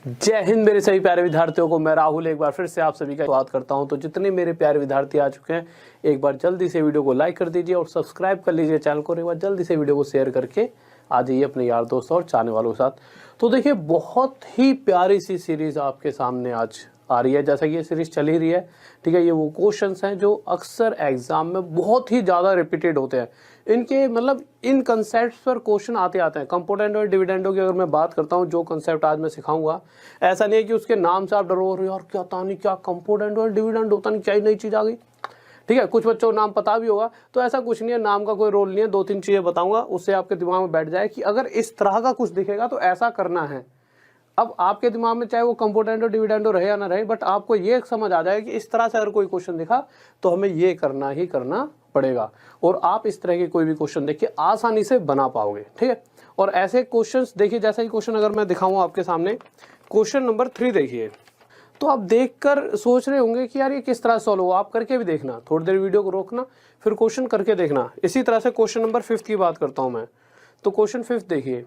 जय हिंद मेरे सभी प्यारे विद्यार्थियों को। मैं राहुल एक बार फिर से आप सभी का स्वागत करता हूं। तो जितने मेरे प्यारे विद्यार्थी आ चुके हैं, एक बार जल्दी से वीडियो को लाइक कर दीजिए और सब्सक्राइब कर लीजिए चैनल को। एक बार जल्दी से वीडियो को शेयर करके आ जाइए अपने यार दोस्तों और चाहने वालों के साथ। तो देखिए, बहुत ही प्यारी सी सीरीज आपके सामने आज आ रही है। जैसा कि ये सीरीज चल ही रही है, ठीक है। ये वो क्वेश्चंस हैं जो अक्सर एग्जाम में बहुत ही ज़्यादा रिपीटेड होते हैं। इनके मतलब इन कंसेप्ट पर क्वेश्चन आते आते हैं। कंपोनेंट और डिविडेंडो की अगर मैं बात करता हूँ, जो कंसेप्ट आज मैं सिखाऊंगा, ऐसा नहीं है कि उसके नाम से आप डरो और यार क्या तानी क्या कंपोनेंट और डिविडेंड होता नहीं, क्या ही नई चीज़ आ गई। ठीक है, कुछ बच्चों को नाम पता भी होगा, तो ऐसा कुछ नहीं है, नाम का कोई रोल नहीं है। दो तीन चीज़ें बताऊंगा, उससे आपके दिमाग में बैठ जाए कि अगर इस तरह का कुछ दिखेगा तो ऐसा करना है। अब आपके दिमाग में चाहे वो कंपोनेंट और डिविडेंडो रहे या ना रहे, बट आपको ये समझ आ जाए कि इस तरह से अगर कोई क्वेश्चन दिखा तो हमें ये करना ही करना पड़ेगा, और आप इस तरह के कोई भी क्वेश्चन देखिए आसानी से बना पाओगे। ठीक है, और ऐसे क्वेश्चंस देखिए, जैसा ही क्वेश्चन अगर मैं दिखाऊं आपके सामने, क्वेश्चन नंबर 3 देखिए, तो आप देखकर सोच रहे होंगे कि यार ये किस तरह सॉल्व होगा। आप करके भी देखना, थोड़ी देर वीडियो को रोकना, फिर क्वेश्चन करके देखना। इसी तरह से क्वेश्चन नंबर 5 की बात करता हूं मैं। तो क्वेश्चन 5 देखिए,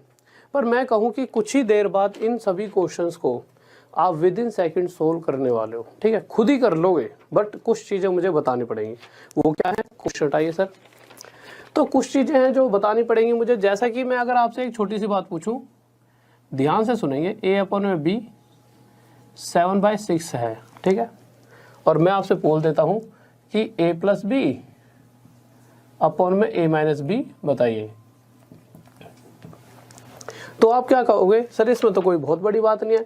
पर मैं कहूं कि कुछ ही देर बाद इन सभी क्वेश्चंस को आप विद इन सेकेंड सोल्व करने वाले हो। ठीक है, खुद ही कर लोगे, बट कुछ चीज़ें मुझे बतानी पड़ेंगी। वो क्या है, क्वेश्चन हटाइए सर। तो कुछ चीज़ें हैं जो बतानी पड़ेंगी मुझे। जैसा कि मैं अगर आपसे एक छोटी सी बात पूछूं, ध्यान से सुनेंगे। a/b 7/6 है, ठीक है, और मैं आपसे बोल देता हूं कि a+b अपॉन में a-b बताइए, तो आप क्या कहोगे, सर इसमें तो कोई बहुत बड़ी बात नहीं है,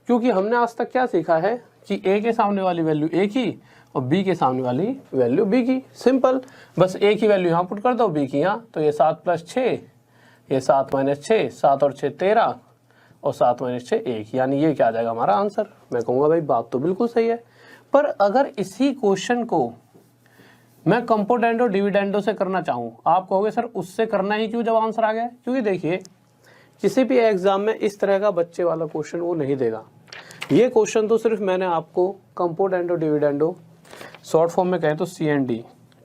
क्योंकि हमने आज तक क्या सीखा है कि a के सामने वाली वैल्यू a की और b के सामने वाली वैल्यू b की। सिंपल, बस a की वैल्यू यहाँ पुट कर दो, b की यहाँ। तो ये 7 + 6, ये 7 - 6, 7 और 6 13, और 7 - 6 1, यानी ये क्या आ जाएगा हमारा आंसर। मैं कहूँगा भाई बात तो बिल्कुल सही है। पर अगर इसी क्वेश्चन को मैं कंपोनेंट और डिविडेंडो से करना चाहूँ, आप कहोगे सर उससे करना ही क्यों जब आंसर आ गया। क्योंकि देखिए, किसी भी एग्जाम में इस तरह का बच्चे वाला क्वेश्चन वो नहीं देगा। ये क्वेश्चन तो सिर्फ मैंने आपको कंपोनेंट और डिविडेंडो, शॉर्ट फॉर्म में कहें तो CND,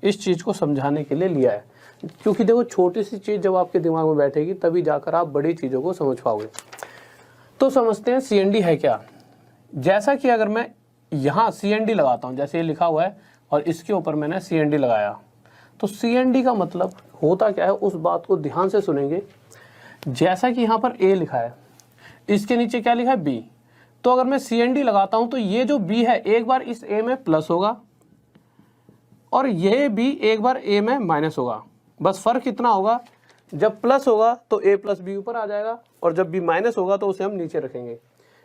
इस चीज़ को समझाने के लिए लिया है। क्योंकि देखो, छोटी सी चीज़ जब आपके दिमाग में बैठेगी तभी जाकर आप बड़ी चीज़ों को समझ पाओगे। तो समझते हैं CND है क्या। जैसा कि अगर मैं यहाँ CND लगाता हूँ, जैसे ये लिखा हुआ है और इसके ऊपर मैंने CND लगाया, तो CND का मतलब होता क्या है, उस बात को ध्यान से सुनेंगे। जैसा कि यहाँ पर A लिखा है, इसके नीचे क्या लिखा है B, तो अगर मैं CND लगाता हूं तो ये जो B है एक बार इस A में प्लस होगा और ये B एक बार A में माइनस होगा। बस फर्क कितना होगा, जब प्लस होगा तो A + B ऊपर आ जाएगा, और जब B माइनस होगा तो उसे हम नीचे रखेंगे।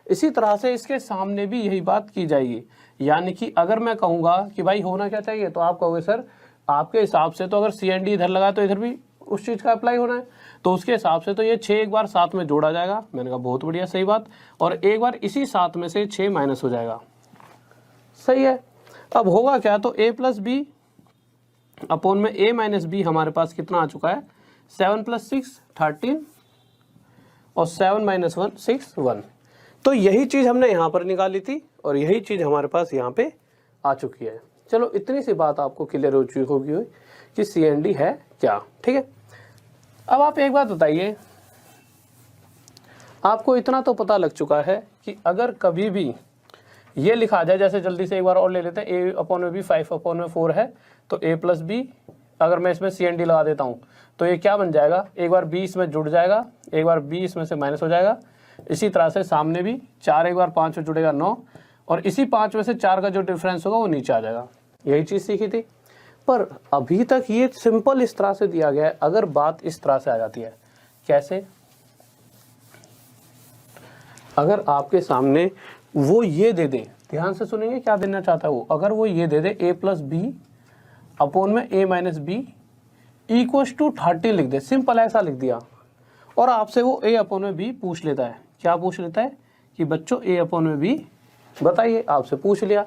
इसी तरह से इसके सामने भी यही बात की जाएगी। यानी कि अगर मैं कहूँगा कि भाई होना क्या चाहिए, तो आप कहोगे सर आपके हिसाब से तो अगर CND इधर लगा तो इधर भी उस चीज़ का अप्लाई होना है, तो उसके हिसाब से तो ये 6 एक बार 7 में जोड़ा जाएगा। मैंने कहा बहुत बढ़िया, सही बात, और एक बार इसी 7 में से 6 माइनस हो जाएगा। सही है। अब होगा क्या, तो a + b अपॉन में a - b हमारे पास कितना आ चुका है, 7 + 6 13, और 7 - 1 6 1। तो यही चीज़ हमने यहाँ पर निकाली थी और यही चीज़ हमारे पास यहाँ पे आ चुकी है। चलो, इतनी सी बात आपको क्लियर हो चुकी होगी कि CND है क्या। ठीक है, अब आप एक बात बताइए, आपको इतना तो पता लग चुका है कि अगर कभी भी ये लिखा जाए, जैसे जल्दी से एक बार और ले लेते हैं, a/b 5/4 है, तो a + b, अगर मैं इसमें CND लगा देता हूँ तो ये क्या बन जाएगा, एक बार b इसमें जुड़ जाएगा, एक बार b इसमें से माइनस हो जाएगा। इसी तरह से सामने भी 4 एक बार 5 में जुड़ेगा 9, और इसी 5 में से 4 का जो डिफरेंस होगा वो नीचे आ जाएगा। यही चीज़ सीखी थी। पर अभी तक ये सिंपल इस तरह से दिया गया है। अगर बात इस तरह से आ जाती है, कैसे, अगर आपके सामने वो ये दे दे, ध्यान से सुनेंगे क्या देना चाहता है वो, अगर वो ये दे दे a + b अपॉन में a - b = 30 लिख दे, सिंपल ऐसा लिख दिया, और आपसे वो a/b पूछ लेता है। क्या पूछ लेता है कि बच्चों a/b बताइए, आपसे पूछ लिया।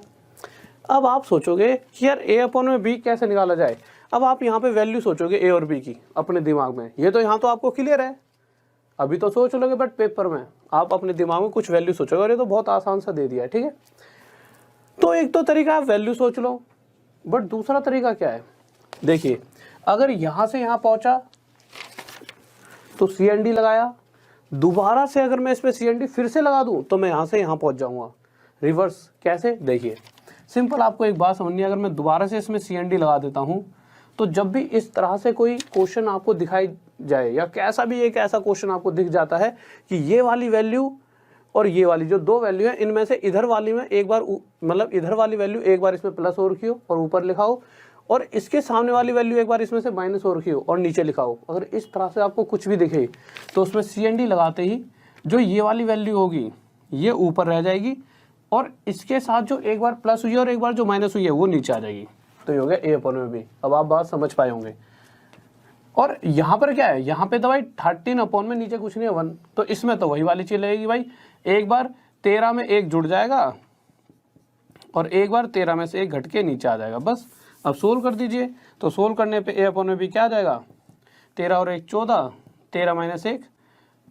अब आप सोचोगे कि यार a/b कैसे निकाला जाए। अब आप यहाँ पे वैल्यू सोचोगे a और b की अपने दिमाग में। ये तो यहाँ तो आपको क्लियर है, अभी तो सोच लोगे, बट पेपर में आप अपने दिमाग में कुछ वैल्यू सोचोगे, और ये तो बहुत आसान सा दे दिया है। ठीक है, तो एक तो तरीका आप वैल्यू सोच लो, बट दूसरा तरीका क्या है, देखिए, अगर यहाँ से यहाँ पहुँचा तो CND लगाया, दोबारा से अगर मैं इस पर CND फिर से लगा दूं तो मैं यहाँ से यहाँ पहुँच जाऊँगा। रिवर्स कैसे, देखिए सिंपल, आपको एक बात समझनी है। अगर मैं दोबारा से इसमें CND लगा देता हूँ तो जब भी इस तरह से कोई क्वेश्चन आपको दिखाई जाए या कैसा भी एक ऐसा क्वेश्चन आपको दिख जाता है कि ये वाली वैल्यू और ये वाली जो दो वैल्यू है इनमें से इधर वाली में एक बार मतलब इधर वाली वैल्यू एक बार इसमें प्लस हो रखी हो और ऊपर लिखा हो, और इसके सामने वाली वैल्यू एक बार इसमें से माइनस हो रखी हो और नीचे लिखा हो, अगर इस तरह से आपको कुछ भी दिखे तो उसमें CND लगाते ही जो ये वाली वैल्यू होगी ये ऊपर रह जाएगी और इसके साथ जो एक बार प्लस हुई है और एक बार जो माइनस हुई है वो नीचे आ जाएगी। तो ये हो गया A/B। अब आप बात समझ पाए होंगे। और यहाँ पर क्या है, यहाँ पे तो भाई 13 में नीचे कुछ नहीं है 1, तो इसमें तो वही वाली चीज लगेगी भाई, एक बार 13 में एक जुड़ जाएगा और एक बार 13 में से एक घट के नीचे आ जाएगा। बस अब सोल्व कर दीजिए, तो सोल्व करने पे A/B क्या आ जाएगा, 13 और 1 14, 13 माइनस 1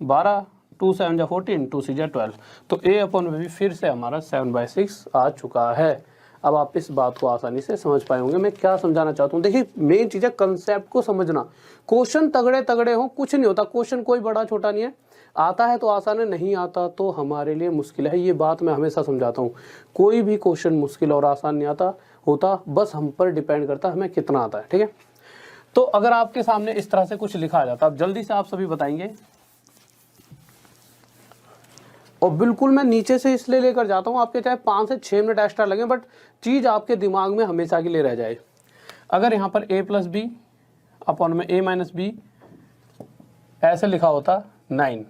12, 2 7 जा 14, 2 6 जा 12। तो A/B फिर से हमारा 7/6 आ चुका है। अब आप इस बात को आसानी से समझ पाए होंगे मैं क्या समझाना चाहता हूँ। देखिए मेन चीज़ है कंसेप्ट को समझना। क्वेश्चन तगड़े तगड़े हो कुछ नहीं होता, क्वेश्चन कोई बड़ा छोटा नहीं है, आता है तो आसान है, नहीं आता तो हमारे लिए मुश्किल है। ये बात मैं हमेशा समझाता हूँ, कोई भी क्वेश्चन मुश्किल और आसान नहीं आता होता, बस हम पर डिपेंड करता है हमें कितना आता है। ठीक है, तो अगर आपके सामने इस तरह से कुछ लिखा आ जाता, अब जल्दी से आप सभी बताएंगे, और बिल्कुल मैं नीचे से इसलिए लेकर जाता हूँ आपके चाहे 5 से 6 मिनट एक्स्ट्रा लगे, बट चीज़ आपके दिमाग में हमेशा के लिए रह जाए। अगर यहाँ पर A+B/A-B ऐसे लिखा होता 9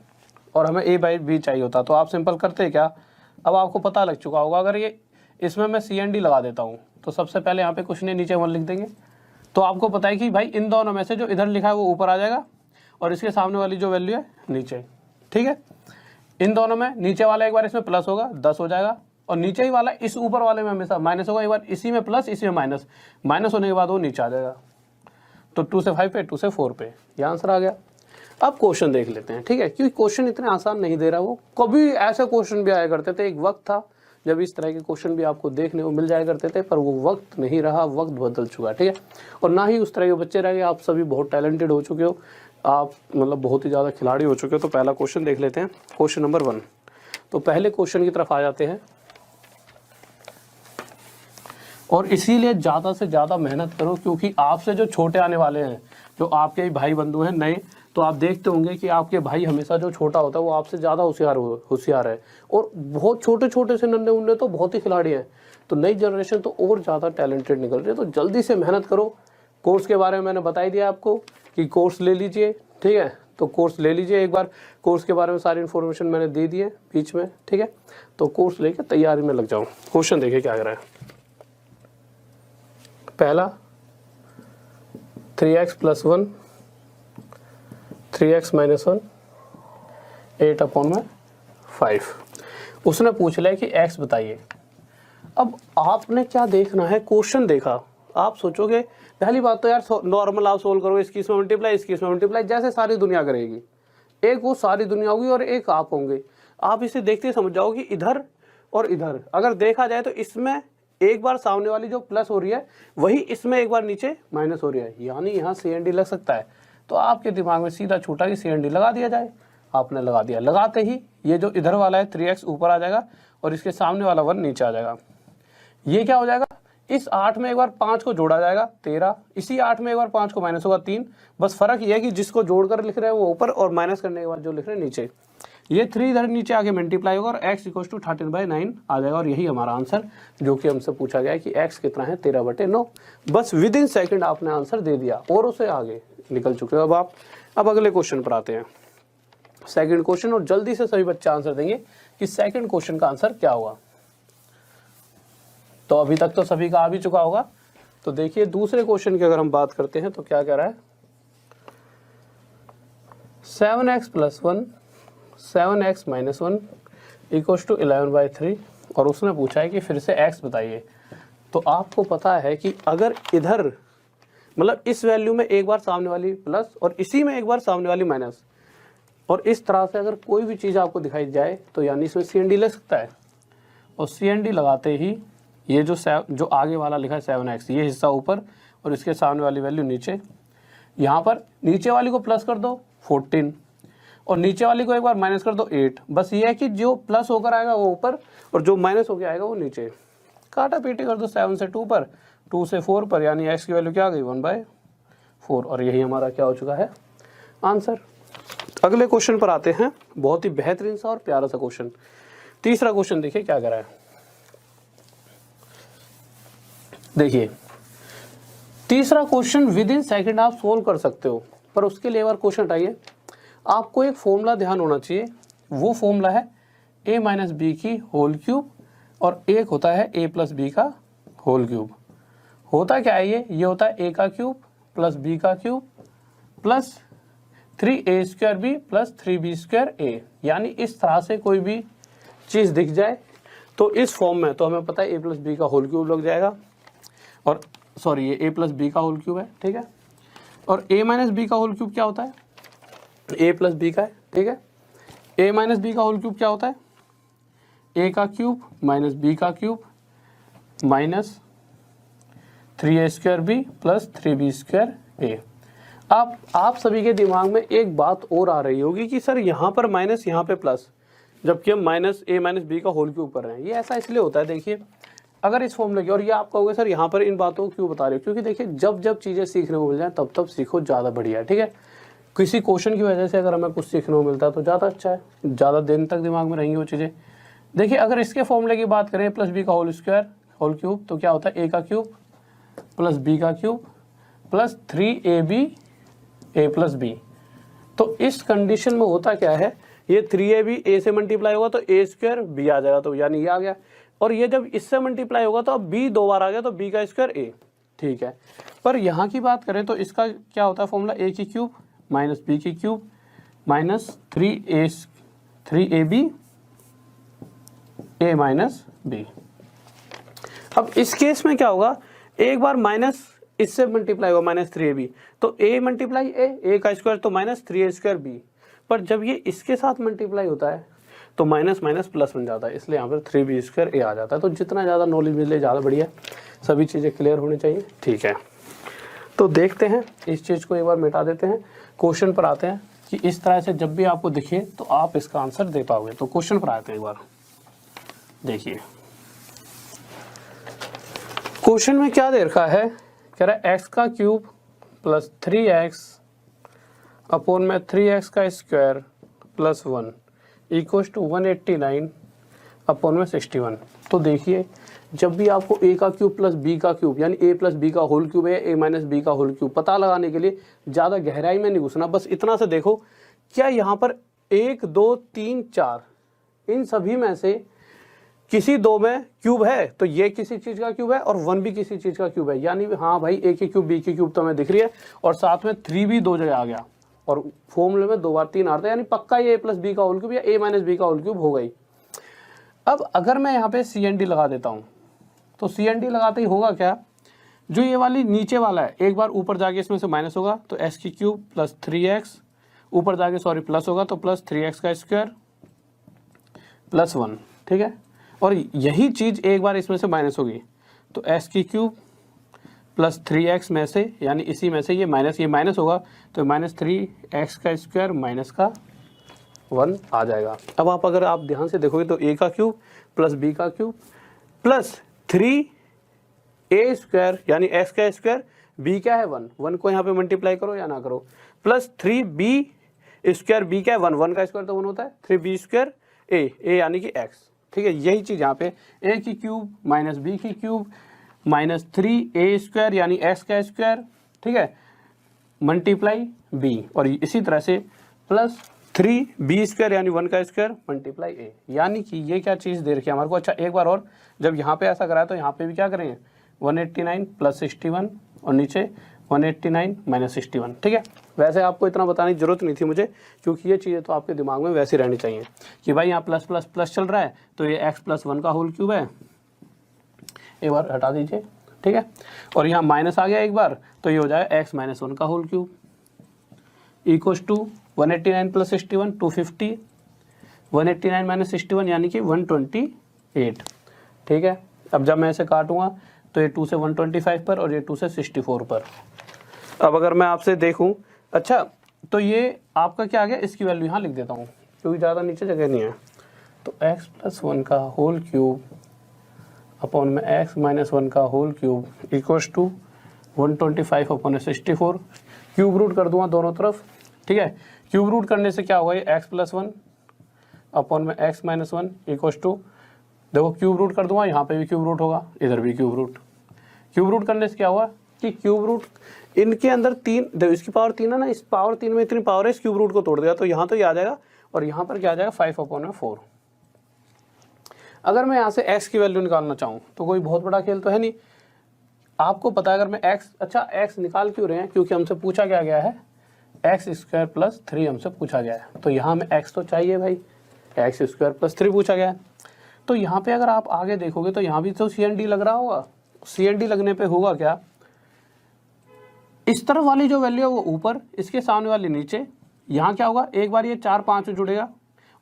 और हमें A/B चाहिए होता, तो आप सिंपल करते क्या, अब आपको पता लग चुका होगा। अगर ये इसमें मैं CND लगा देता हूँ तो सबसे पहले यहाँ पे कुछ नहीं, नीचे 1 लिख देंगे, तो आपको पता है कि भाई इन दोनों में से जो इधर लिखा है वो ऊपर आ जाएगा और इसके सामने वाली जो वैल्यू है नीचे। ठीक है, इन दोनों में नीचे वाला एक बार इसमें प्लस होगा 10 हो जाएगा, और नीचे ही वाला इस ऊपर वाले में हमेशा माइनस होगा, एक बार इसी में प्लस इसी में माइनस, माइनस होने के बाद वो नीचे आ जाएगा। तो 2 से 5 पे, 2 से 4 पे, ये आंसर आ गया। अब क्वेश्चन देख लेते हैं। ठीक है, क्योंकि क्वेश्चन इतने आसान नहीं दे रहा, वो कभी ऐसे क्वेश्चन भी आया करते थे, एक वक्त था जब इस तरह के क्वेश्चन भी आपको देखने को मिल जाया करते थे, पर वो वक्त नहीं रहा, वक्त बदल चुका है। ठीक है, और ना ही उस तरह के बच्चे रह गए। आप सभी बहुत टैलेंटेड हो चुके हो, आप मतलब बहुत ही ज़्यादा खिलाड़ी हो चुके हो। तो पहला क्वेश्चन देख लेते हैं, क्वेश्चन नंबर 1। तो पहले क्वेश्चन की तरफ आ जाते हैं, और इसीलिए ज़्यादा से ज़्यादा मेहनत करो, क्योंकि आपसे जो छोटे आने वाले हैं, जो आपके ही भाई बंधु हैं नए, तो आप देखते होंगे कि आपके भाई हमेशा जो छोटा होता है वो आपसे ज़्यादा होशियार है, और बहुत छोटे छोटे से नन्हे उन्ने तो बहुत ही खिलाड़ी हैं। तो नई जनरेशन तो और ज़्यादा टैलेंटेड निकल रही है। तो जल्दी से मेहनत करो। कोर्स के बारे में मैंने बता ही दिया आपको कि कोर्स ले लीजिए। ठीक है, तो कोर्स ले लीजिए एक बार, कोर्स के बारे में सारी इन्फॉर्मेशन मैंने दे दी है बीच में। ठीक है, तो कोर्स लेके तैयारी में लग जाओ। क्वेश्चन देखिए क्या कर रहा है। पहला 3x + 1 3x - 1 8/5। उसने पूछ लिया कि x बताइए। अब आपने क्या देखना है, क्वेश्चन देखा, आप सोचोगे पहली बात तो यार नॉर्मल आप सोल्व करो, इसकी इसमें मल्टीप्लाई, इसकी इसमें मल्टीप्लाई, जैसे सारी दुनिया करेगी। एक वो सारी दुनिया होगी और एक आप होंगे। आप इसे देखते समझ जाओगे इधर और इधर अगर देखा जाए तो इसमें एक बार सामने वाली जो प्लस हो रही है वही इसमें एक बार नीचे माइनस हो रही है, यानी यहाँ CND लग सकता है। तो आपके दिमाग में सीधा छूटा कि CND लगा दिया जाए। आपने लगा दिया, लगाते ही ये जो इधर वाला है 3x ऊपर आ जाएगा और इसके सामने वाला 1 नीचे आ जाएगा। ये क्या हो जाएगा, इस 8 में एक बार 5 को जोड़ा जाएगा 13, इसी 8 में एक बार 5 को माइनस होगा 3। बस फर्क ये है कि जिसको जोड़कर लिख रहे हैं वो ऊपर और माइनस करने के बाद जो लिख रहे हैं नीचे। ये 3 इधर नीचे आके मल्टीप्लाई होगा और x = 13/9 आ जाएगा। और यही हमारा आंसर जो कि हमसे पूछा गया है कि x कितना है, 13/9। बस विद इन सेकेंड आपने आंसर दे दिया और उसे आगे निकल चुके हो। अब अगले क्वेश्चन पर आते हैं, सेकंड क्वेश्चन, और जल्दी से सभी बच्चे आंसर देंगे कि सेकंड क्वेश्चन का आंसर क्या होगा। तो अभी तक तो सभी का आ भी चुका होगा। तो देखिए दूसरे क्वेश्चन की अगर हम बात करते हैं तो क्या कह रहा है, 7x + 1 7x - 1 = 11/3, और उसने पूछा है कि फिर से x बताइए। तो आपको पता है कि अगर इधर मतलब इस वैल्यू में एक बार सामने वाली प्लस और इसी में एक बार सामने वाली माइनस, और इस तरह से अगर कोई भी चीज़ आपको दिखाई जाए तो यानी इसमें CND लग सकता है। और CND लगाते ही ये जो आगे वाला लिखा है 7x, ये हिस्सा ऊपर और इसके सामने वाली वैल्यू नीचे। यहाँ पर नीचे वाली को प्लस कर दो 14 और नीचे वाली को एक बार माइनस कर दो 8। बस ये है कि जो प्लस होकर आएगा वो ऊपर और जो माइनस होकर आएगा वो नीचे। काटा पीटी कर दो 7 से 2 पर, 2 से 4 पर, यानी x की वैल्यू क्या आ गई 1/4। और यही हमारा क्या हो चुका है आंसर। अगले क्वेश्चन पर आते हैं, बहुत ही बेहतरीन सा और प्यारा सा क्वेश्चन। तीसरा क्वेश्चन देखिए क्या कर रहा है। देखिए तीसरा क्वेश्चन विद इन सेकेंड आप सोल्व कर सकते हो, पर उसके लिए एक बार क्वेश्चन हटाइए। आपको एक फॉर्मूला ध्यान होना चाहिए, वो फॉर्मूला है a माइनस बी की होल क्यूब और एक होता है a प्लस बी का होल क्यूब। होता क्या है ये होता है a का क्यूब प्लस b का cube plus 3a² plus 3b² a। यानी इस तरह से कोई भी चीज़ दिख जाए तो इस फॉर्म में तो हमें पता है a प्लस बी का होल क्यूब लग जाएगा, और सॉरी ये a प्लस बी का होल क्यूब है, ठीक है। और a माइनस बी का होल क्यूब क्या होता है, a प्लस बी का है, ठीक है। a माइनस बी का होल क्यूब क्या होता है, a का क्यूब माइनस b का cube minus 3a² plus 3b² a। आप सभी के दिमाग में एक बात और आ रही होगी कि सर यहाँ पर माइनस यहाँ पे प्लस, जबकि हम माइनस a माइनस बी का होल क्यूब कर रहे हैं। ये ऐसा इसलिए होता है, देखिए अगर इस फॉर्मूले की, और ये आप कहोगे सर यहाँ पर इन बातों को क्यों बता रहे हो, क्योंकि देखिए जब चीज़ें सीखने को मिल जाए तब सीखो, ज़्यादा बढ़िया है, ठीक है। किसी क्वेश्चन की वजह से अगर हमें कुछ सीखने को मिलता है तो ज़्यादा अच्छा है, ज़्यादा दिन तक दिमाग में रहेंगी वो चीज़ें। देखिए अगर इसके फॉर्मूले की बात करें प्लस बी का होल क्यूब तो क्या होता है a का क्यूब प्लस b का cube plus 3ab a plus b। तो इस कंडीशन में होता क्या है, ये 3ab a से मल्टीप्लाई होगा तो a² b आ जाएगा, तो यानी ये आ गया। और ये जब इससे मल्टीप्लाई होगा तो अब b 2 बार आ गया तो b का स्क्वायर a, ठीक है। पर यहाँ की बात करें तो इसका क्या होता है फॉर्मूला, a की क्यूब माइनस b की cube minus 3ab a minus b। अब इस केस में क्या होगा, एक बार माइनस इससे मल्टीप्लाई होगा माइनस 3ab, तो a मल्टीप्लाई a का स्क्वायर तो माइनस 3a² b। पर जब ये इसके साथ मल्टीप्लाई होता है तो माइनस माइनस प्लस बन जाता है, इसलिए यहाँ पर 3b² a आ जाता है। तो जितना ज़्यादा नॉलेज मिले ज़्यादा बढ़िया, सभी चीज़ें क्लियर होनी चाहिए, ठीक है। तो देखते हैं, इस चीज़ को एक बार मिटा देते हैं, क्वेश्चन पर आते हैं कि इस तरह से जब भी आपको दिखे तो आप इसका आंसर दे पाओगे। तो क्वेश्चन पर आते हैं एक बार, देखिए क्वेश्चन में क्या दे रखा है, कह रहा है x का क्यूब प्लस 3x अपॉन में 3x का square plus 1 equals to 189 upon में 61। तो देखिए जब भी आपको a का क्यूब प्लस b का क्यूब यानी a प्लस b का होल क्यूब है a माइनस b का होल क्यूब पता लगाने के लिए ज़्यादा गहराई में नहीं घुसना, बस इतना से देखो क्या यहाँ पर 1 2 3 4 इन सभी में से किसी दो में क्यूब है तो ये किसी चीज़ का क्यूब है और 1 भी किसी चीज़ का क्यूब है। यानी हाँ भाई a की क्यूब b की क्यूब तो हमें दिख रही है और साथ में 3 भी दो जगह आ गया और फॉर्मूले में 2 बार 3 आता है, यानी पक्का ये a प्लस बी का होल क्यूब या a माइनस बी का होल क्यूब हो गई। अब अगर मैं यहाँ पे CND लगा देता हूँ तो CND लगाते ही होगा क्या, जो ये वाली नीचे वाला है एक बार ऊपर जाके इसमें से माइनस होगा तो x की क्यूब प्लस 3x ऊपर जाके सॉरी प्लस होगा तो प्लस 3x का स्क्वायर प्लस 1, ठीक है। और यही चीज़ एक बार इसमें से माइनस होगी तो x की क्यूब प्लस 3x में से यानी इसी में से ये माइनस होगा तो माइनस 3x का स्क्वायर माइनस का 1 आ जाएगा। अब अगर आप ध्यान से देखोगे तो a का क्यूब प्लस b का क्यूब प्लस 3a² यानी x का स्क्वायर b क्या है 1 को यहाँ पे मल्टीप्लाई करो या ना करो प्लस 3b² b क्या है 1 का स्क्वायर तो 1 होता है 3b² a यानी कि x, ठीक है। यही चीज़ यहाँ पे a की क्यूब माइनस b की क्यूब माइनस 3a² यानी x का स्क्वायर, ठीक है, मल्टीप्लाई b और इसी तरह से प्लस 3b² यानी 1 का स्क्वायर मल्टीप्लाई a। यानी कि ये क्या चीज़ दे रखी है हमारे को। अच्छा एक बार और, जब यहाँ पे ऐसा कराया तो यहाँ पे भी क्या करेंगे 189 प्लस 61 और नीचे 189 माइनस 61, ठीक है। वैसे आपको इतना बताने की जरूरत नहीं थी मुझे, क्योंकि ये चीज़ें तो आपके दिमाग में वैसे रहनी चाहिए कि भाई यहाँ प्लस प्लस प्लस चल रहा है तो ये x प्लस 1 का होल क्यूब है, एक बार हटा दीजिए, ठीक है। और यहाँ माइनस आ गया एक बार तो ये हो जाएगा x माइनस 1 का whole cube equals to 189 plus 61 250 189 minus 61 यानी कि 128, ठीक है। अब जब मैं इसे काटूंगा तो ये 2 से 125 पर और ये 2 से 64 पर। अब अगर मैं आपसे देखूं, अच्छा तो ये आपका क्या आ गया, इसकी वैल्यू यहाँ लिख देता हूँ क्योंकि ज़्यादा नीचे जगह नहीं है। तो x + 1 का होल क्यूब अपॉन में x - 1 का whole cube equals to 125 upon 64। Cube root कर दूंगा दोनों तरफ, ठीक है। क्यूब रूट करने से क्या होगा, ये x + 1 अपॉन में x - 1 इक्वल्स टू, देखो क्यूब रूट कर दूंगा, यहाँ पे भी क्यूब रूट होगा, इधर भी क्यूब रूट। क्यूब रूट करने से क्या हुआ कि क्यूब रूट इनके अंदर 3, देखो इसकी पावर 3 है ना, इस पावर 3 में इतनी पावर है, इस क्यूब रूट को तोड़ दिया तो यहाँ तो ये आ जाएगा और यहाँ पर क्या आ जाएगा 5 अपॉन में 4। अगर मैं यहाँ से x की वैल्यू निकालना चाहूँ तो कोई बहुत बड़ा खेल तो है नहीं, आपको पता है। अगर मैं x निकाल क्यों रहे हैं, क्योंकि हमसे पूछा क्या गया है x² + 3 हमसे पूछा गया है, तो यहाँ में x तो चाहिए भाई, x² + 3 पूछा गया है। तो यहाँ पे अगर आप आगे देखोगे तो यहाँ भी तो CND लग रहा होगा, CND लगने पे होगा क्या, इस तरफ वाली जो वैल्यू है वो ऊपर, इसके सामने वाली नीचे। यहाँ क्या होगा, एक बार ये 4 5 में जुड़ेगा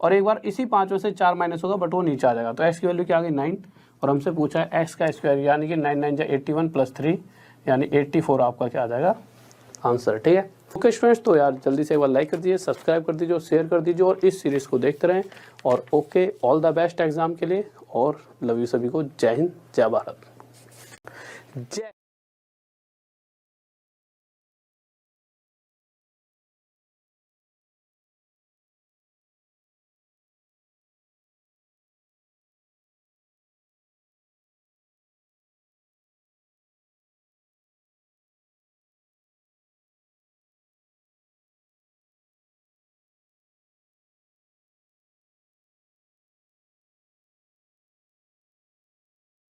और एक बार इसी 5 में से 4 माइनस होगा, बट वो नीचे आ जाएगा। तो x की वैल्यू क्या आ गई 9, और हमसे पूछा है x का स्क्वायर, यानी कि 9 9 81 + 3 यानी 84 आपका क्या आ जाएगा आंसर, ठीक है। ओके स्टूडेंट्स, तो यार जल्दी से एक बार लाइक कर दीजिए, सब्सक्राइब कर दीजिए और शेयर कर दीजिए और इस सीरीज़ को देखते रहें। और okay, all the best exam के लिए और लव यू सभी को। जय हिंद, जय भारत, जय।